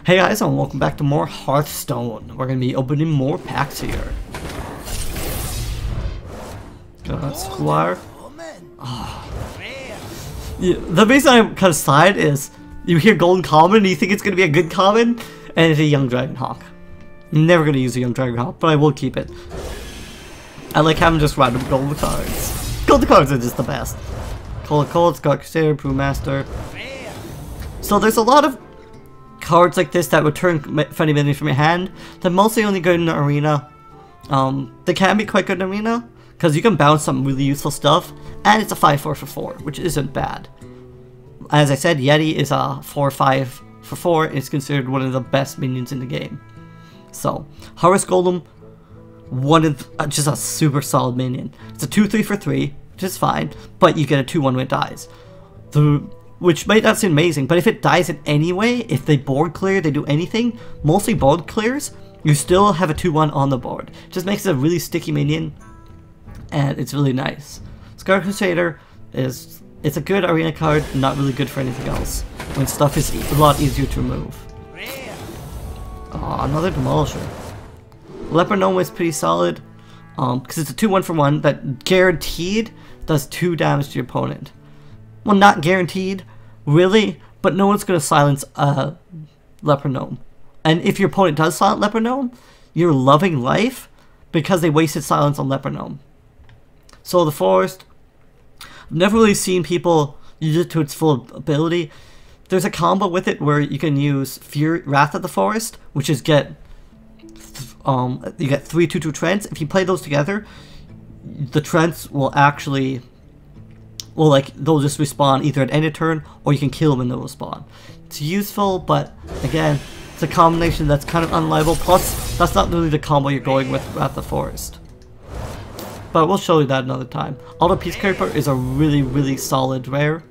Hey guys, and welcome back to more Hearthstone. We're going to be opening more packs here. Got that Squire. Oh. Yeah, the reason I'm kind of side is you hear Golden Common and you think it's going to be a good common, and it's a Young Dragonhawk. I'm never going to use a Young Dragonhawk, but I will keep it. I like having just random golden cards. Golden cards are just the best. Cold Cold, Scott Crusader, Brewmaster. So there's a lot of cards like this that return friendly minions from your hand. They're mostly only good in the arena. They can be quite good in arena because you can bounce some really useful stuff, and it's a 5/4 for 4, which isn't bad. As I said, Yeti is a 4/5 for 4. It's considered one of the best minions in the game. So Harvest Golem, one of just a super solid minion. It's a 2/3 for 3, which is fine, but you get a 2/1 when it dies. Which might not seem amazing, but if it dies in any way, if they board clear, they do anything, mostly board clears, you still have a 2/1 on the board. It just makes it a really sticky minion, and it's really nice. Scar Crusader it's a good arena card, not really good for anything else, when stuff is a lot easier to remove. Oh, another Demolisher. Leper Gnome is pretty solid, because it's a 2/1 for 1 that guaranteed does 2 damage to your opponent. Well, not guaranteed, really, but no one's going to silence a Leper Gnome. And if your opponent does silence Leper Gnome, you're loving life because they wasted silence on Leper Gnome. So the Forest, I've never really seen people use it to its full ability. There's a combo with it where you can use Wrath of the Forest, which is you get 3 2/2 Trents. If you play those together, the Trents will actually... well, they'll just respawn either at end of turn, or you can kill them and they'll respawn. It's useful, but again, it's a combination that's kind of unreliable. Plus, that's not really the combo you're going with at the Forest. But we'll show you that another time. Auto Peacekeeper is a really, really solid rare.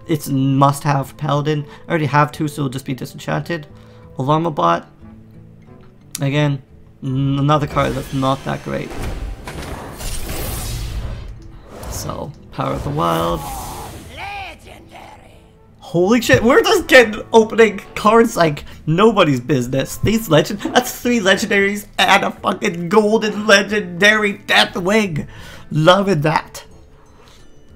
It's must-have Paladin. I already have 2, so it'll just be disenchanted. Alarmabot. Again, another card that's not that great. So, Power of the Wild. Legendary. Holy shit, we're just getting opening cards like nobody's business. These that's 3 legendaries and a fucking golden legendary Deathwing. Loving that.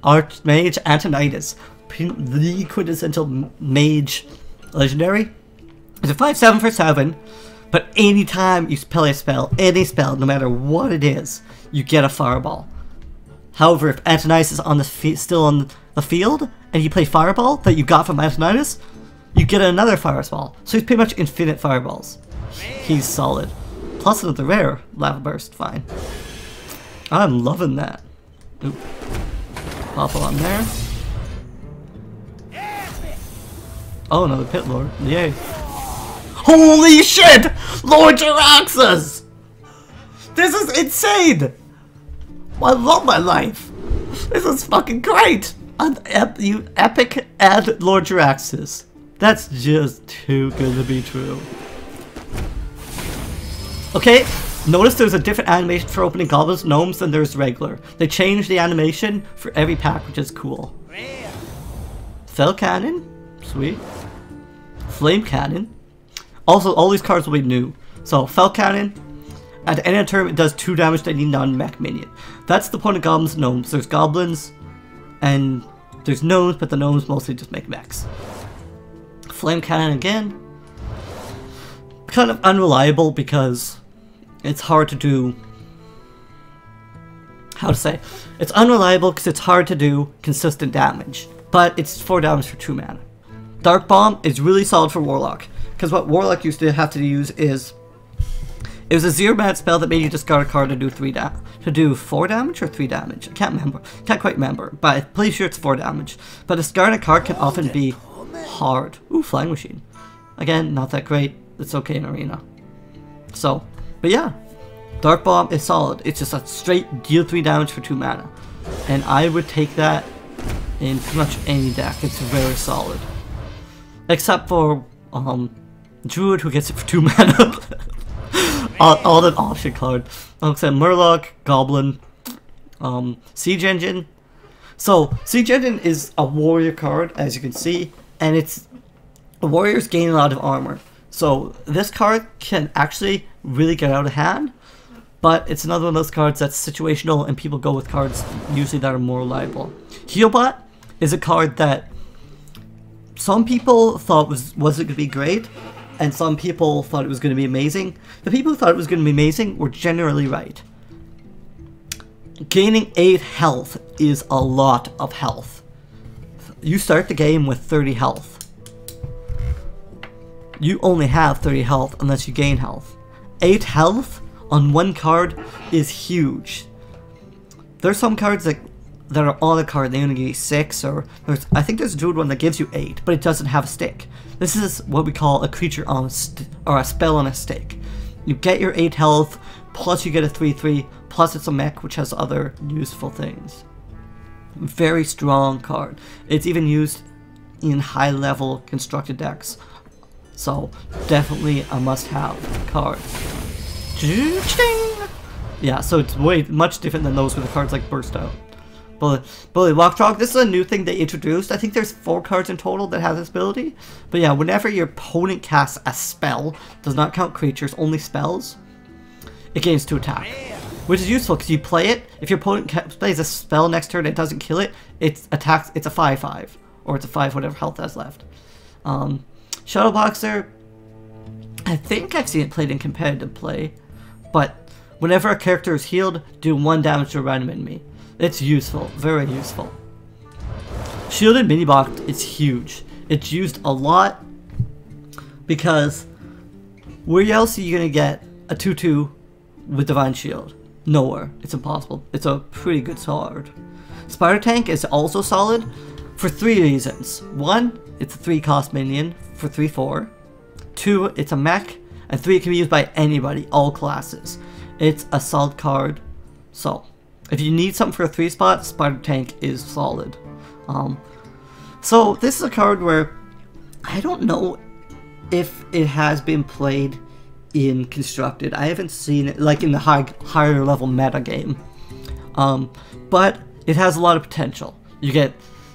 Archmage Antonidas. The quintessential mage legendary. It's a 5/7 for 7, but anytime you play a spell, any spell, no matter what it is, you get a fireball. However, if Antonidas is on still on the field, and you play Fireball that you got from Antonidas, you get another Fireball. So he's pretty much infinite Fireballs. He's solid. Plus another rare, Lava Burst, fine. I'm loving that. Oop. Pop on there. Oh, another Pit Lord. Yay. Holy shit! Lord Jaraxxus! This is insane! I love my life. This is fucking great. You epic and Lord Jaraxxus. That's just too good to be true. Okay, notice there's a different animation for opening Goblins Gnomes than there's regular. They changed the animation for every pack, which is cool. Fell Cannon, sweet. Flame Cannon. Also, all these cards will be new. So, Fell Cannon. At the end of the turn, it does 2 damage to any non-mech minion. That's the point of Goblins Gnomes. There's Goblins, and there's Gnomes, but the Gnomes mostly just make mechs. Flame Cannon again. Kind of unreliable because it's hard to do... how to say? It's unreliable because it's hard to do consistent damage. But it's 4 damage for 2 mana. Dark Bomb is really solid for Warlock. Because what Warlock used to have to use is... it was a 0-mana spell that made you discard a card to do 4 damage or 3 damage. I can't remember. Can't quite remember. But I'm pretty sure it's 4 damage. But discarding a card can often be hard. Ooh, Flying Machine. Again, not that great. It's okay in Arena. So, but yeah. Dark Bomb is solid. It's just a straight deal 3 damage for 2 mana. And I would take that in pretty much any deck. It's very solid. Except for Druid, who gets it for 2 mana. On an option card. Except Murloc, Goblin, Siege Engine. So, Siege Engine is a warrior card, as you can see, and it's warriors gain a lot of armor. So this card can actually really get out of hand, but it's another one of those cards that's situational and people go with cards usually that are more reliable. Healbot is a card that some people thought wasn't going to be great, and some people thought it was going to be amazing. The people who thought it was going to be amazing were generally right. Gaining 8 health is a lot of health. You start the game with 30 health. You only have 30 health unless you gain health. 8 health on one card is huge. There's some cards that are on a card, they only give you 6, or I think there's a druid one that gives you 8, but it doesn't have a stick. This is what we call a creature on a or a spell on a stick. You get your 8 health, plus you get a 3/3, plus it's a mech which has other useful things. Very strong card. It's even used in high level constructed decks. So definitely a must-have card. Yeah, so it's much different than those with the cards like Burst Out. Bully Walkdrog, this is a new thing they introduced. I think there's 4 cards in total that have this ability. But yeah, whenever your opponent casts a spell, does not count creatures, only spells, it gains 2 attack. Which is useful because you play it, if your opponent plays a spell next turn and it doesn't kill it, it's a 5/5. Or it's a 5 whatever health that's left. Shadowboxer, I think I've seen it played in competitive play. But whenever a character is healed, do 1 damage to a random enemy. It's useful, very useful. Shielded Minibox is huge. It's used a lot because where else are you going to get a 2/2 with Divine Shield? Nowhere. It's impossible. It's a pretty good card. Spider Tank is also solid for 3 reasons. 1, it's a 3 cost minion for 3/4. 2, it's a mech. And 3, it can be used by anybody, all classes. It's a solid card. So if you need something for a 3 spot, Spider Tank is solid. So this is a card where I don't know if it has been played in Constructed. I haven't seen it like in the higher level meta game. But it has a lot of potential.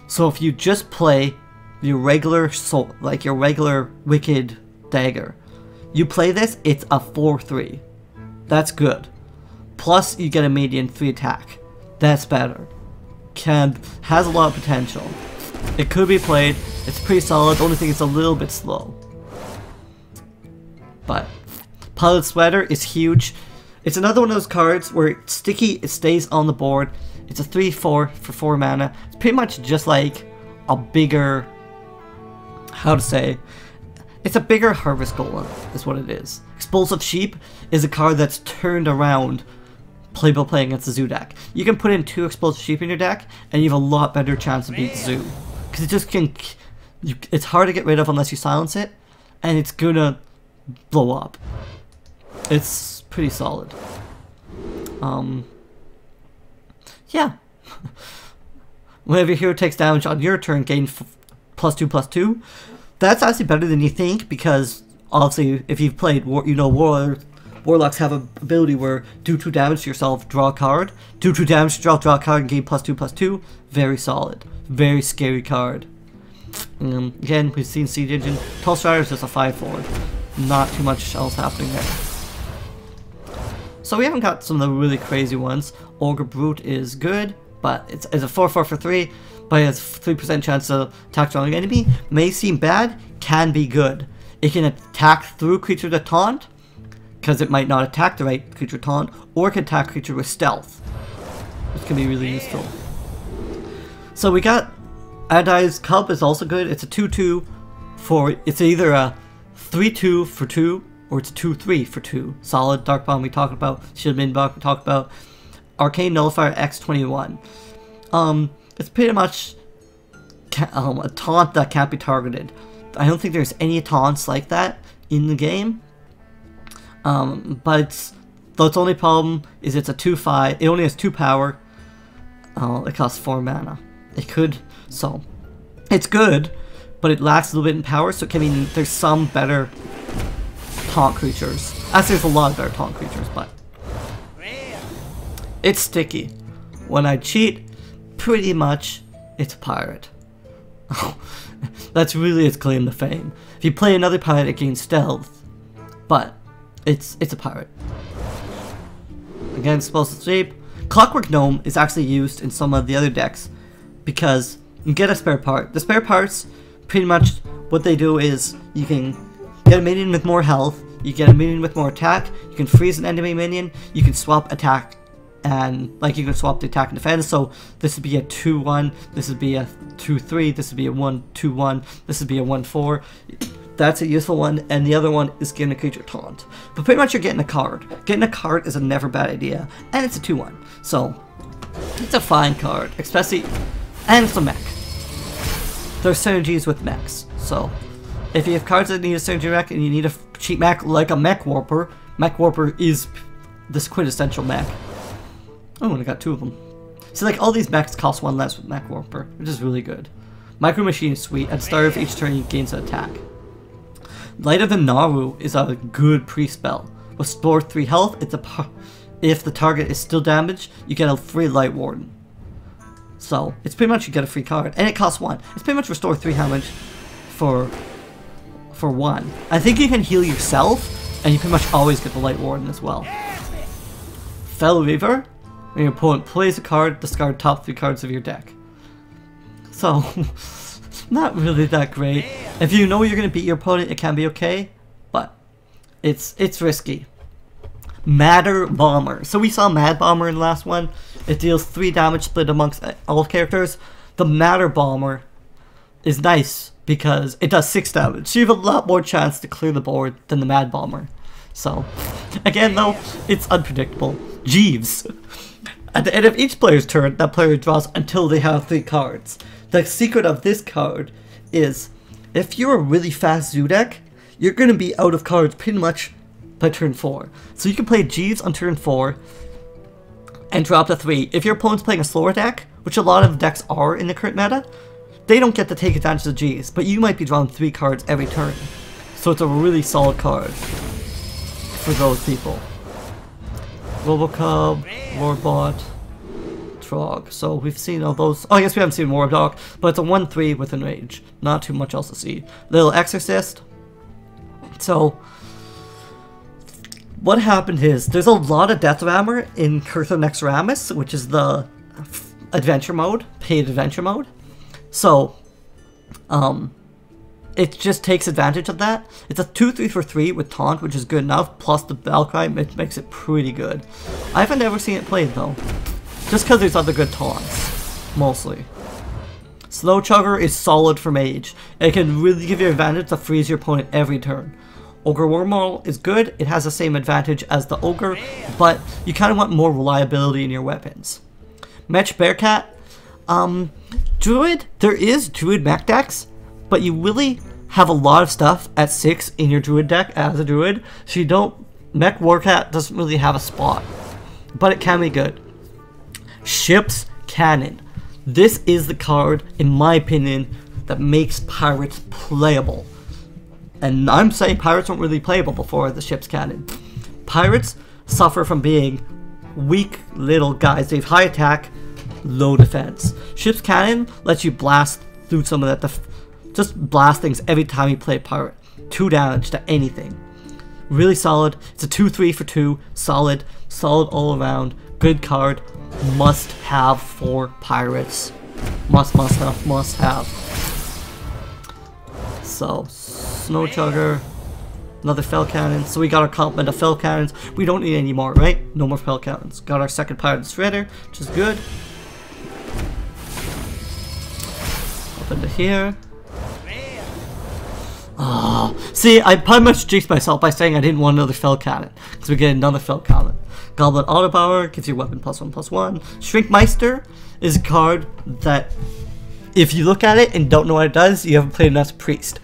So if you just play your regular like your regular Wicked Dagger, you play this, it's a 4/3. That's good. Plus, you get a median 3 attack. That's better. Has a lot of potential. It could be played. It's pretty solid. The only thing is a little bit slow. But Pilot Sweater is huge. It's another one of those cards where it's sticky. It stays on the board. It's a 3/4 for 4 mana. It's pretty much just like a bigger, it's a bigger Harvest Golem, is what it is. Explosive Sheep is a card that's turned around playable playing against the Zoo deck. You can put in 2 Explosive Sheep in your deck, and you have a lot better chance to beat Zoo. Because it just it's hard to get rid of unless you silence it, and it's gonna blow up. It's pretty solid. Yeah. Whenever your hero takes damage on your turn, gain +2/+2. That's actually better than you think, because obviously if you've played Warlocks have an ability where do 2 damage to yourself, draw a card. Do 2 damage, draw a card, and gain +2/+2. Very solid. Very scary card. Again, we've seen Siege Engine. Tall Strider is just a 5/4. Not too much else happening there. So we haven't got some of the really crazy ones. Ogre Brute is good, but it's a 4/4 for 3, but it has 3% chance to attack strong enemy. May seem bad, can be good. It can attack through creature to taunt, because it might not attack the right creature taunt, or it can attack creature with stealth, which can be really useful. So we got Adai's Cub is also good. It's a 2/2 for, it's either a 3/2 for 2, or it's 2/3 for 2. Solid. Dark Bomb we talked about. Shield Minbok we talked about. Arcane Nullifier X21. It's pretty much a taunt that can't be targeted. I don't think there's any taunts like that in the game. But its only problem is it's a 2/5. It only has 2 power. It costs 4 mana. So it's good, but it lacks a little bit in power. So it can mean there's some better taunt creatures. Actually, there's a lot of better taunt creatures, but it's sticky. When I cheat, pretty much it's a pirate. That's really its claim to fame. If you play another pirate, it gains stealth, but it's a pirate. Again, explosive shape. Clockwork Gnome is actually used in some of the other decks because you get a spare part. The spare parts, pretty much what they do is you can get a minion with more health, you get a minion with more attack, you can freeze an enemy minion, you can swap attack, and like you can swap the attack and defense. So this would be a 2-1, this would be a 2-3, this would be a 1-2-1, this would be a 1-4. That's a useful one, and the other one is getting a creature taunt. But pretty much you're getting a card. Getting a card is a never bad idea, and it's a 2-1. So it's a fine card, especially, and it's a mech. There's synergies with mechs, so if you have cards that need a synergy mech and you need a cheap mech like a Mech Warper is this quintessential mech. Oh, and I got 2 of them. See, like all these mechs cost 1 less with Mech Warper, which is really good. Micro Machine is sweet. At the start of each turn, you gain an attack. Light of the Naru is a good pre-spell. Restore 3 health. If the target is still damaged, you get a free Light Warden. So it's pretty much you get a free card, and it costs 1. It's pretty much restore 3 damage for 1. I think you can heal yourself, and you pretty much always get the Light Warden as well. Fell Reaver. When your opponent plays a card, discard top 3 cards of your deck. So, not really that great. If you know you're going to beat your opponent, it can be okay, but it's risky. Matter Bomber. So we saw Mad Bomber in the last one. It deals 3 damage split amongst all characters. The Matter Bomber is nice because it does 6 damage. So you have a lot more chance to clear the board than the Mad Bomber. So, again though, it's unpredictable. Jeeves. At the end of each player's turn, that player draws until they have 3 cards. The secret of this card is, if you're a really fast zoo deck, you're going to be out of cards pretty much by turn 4. So you can play Jeeves on turn 4 and drop to 3. If your opponent's playing a slower deck, which a lot of decks are in the current meta, they don't get to take advantage of Jeeves, but you might be drawing 3 cards every turn. So it's a really solid card for those people. Robocub, Warbot, Trog. So we've seen all those. Oh, I guess we haven't seen Wardog, but it's a 1-3 with Enrage. Not too much else to see. Little Exorcist. So what happened is there's a lot of Death Rammer in Curse of Naxxramas, which is the adventure mode, paid adventure mode. So it just takes advantage of that. It's a 2-3 for 3 with Taunt, which is good enough, plus the Valkyrie, it makes it pretty good. I haven't ever seen it played though, just because there's other good taunts, mostly. Slow Chugger is solid for Mage. It can really give you advantage to freeze your opponent every turn. Ogre Wormhole is good, it has the same advantage as the Ogre, but you kind of want more reliability in your weapons. Mech Bearcat, Druid, there is Druid mech decks, but you really have a lot of stuff at 6 in your Druid deck as a Druid, so you don't... Mech Warcat doesn't really have a spot, but it can be good. Ship's Cannon. This is the card, in my opinion, that makes pirates playable. And I'm saying pirates weren't really playable before the Ship's Cannon. Pirates suffer from being weak little guys. They have high attack, low defense. Ship's Cannon lets you blast through some of that, just blast things every time you play pirate. 2 damage to anything. Really solid. It's a 2-3 for 2. Solid all around. Good card. Must have for pirates. Must have. So, Snow Chugger. Another Fell Cannon. So we got our complement of Fell Cannons. We don't need any more, right? No more Fell Cannons. Got our second Pirate Shredder, which is good. Up into here. Oh, see, I pretty much jinxed myself by saying I didn't want another Fell Cannon, because we get another Fell Cannon. Goblin Autopower gives you weapon +1/+1. Shrinkmeister is a card that, if you look at it and don't know what it does, you haven't played enough Priest.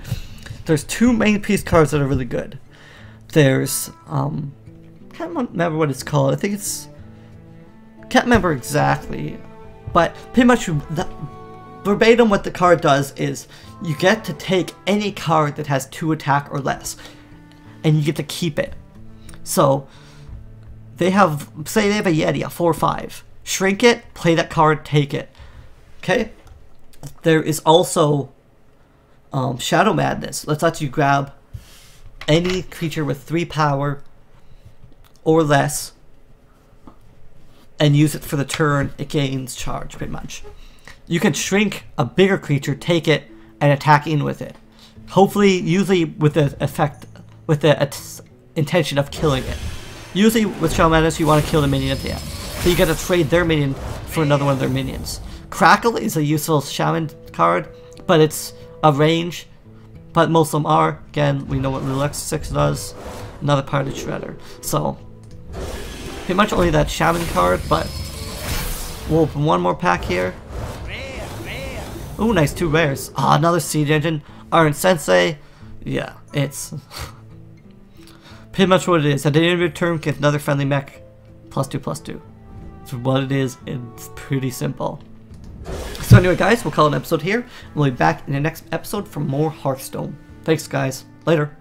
There's 2 main Priest cards that are really good. There's, can't remember what it's called. I think it's, can't remember exactly, but pretty much verbatim what the card does is you get to take any card that has 2 attack or less, and you get to keep it. So they have, say they have a Yeti, a 4/5. Shrink it, play that card, take it. Okay? There is also Shadow Madness. Let's let you grab any creature with 3 power or less and use it for the turn it gains charge, pretty much. You can shrink a bigger creature, take it, and attack in with it. Hopefully, usually with the intention of killing it. Usually with Shadow Madness, you want to kill the minion at the end. So you get to trade their minion for another one of their minions. Crackle is a useful shaman card, but it's a range. But most of them are. Again, we know what Rule 6 does. Another part of Shredder. So, pretty much only that shaman card, but we'll open one more pack here. Ooh, nice, 2 rares. Ah, another Siege Engine. Iron Sensei. Yeah, it's pretty much what it is. At the end of your turn, get another friendly mech. +2/+2. It's what it is. It's pretty simple. So anyway, guys, we'll call it an episode here. We'll be back in the next episode for more Hearthstone. Thanks, guys. Later.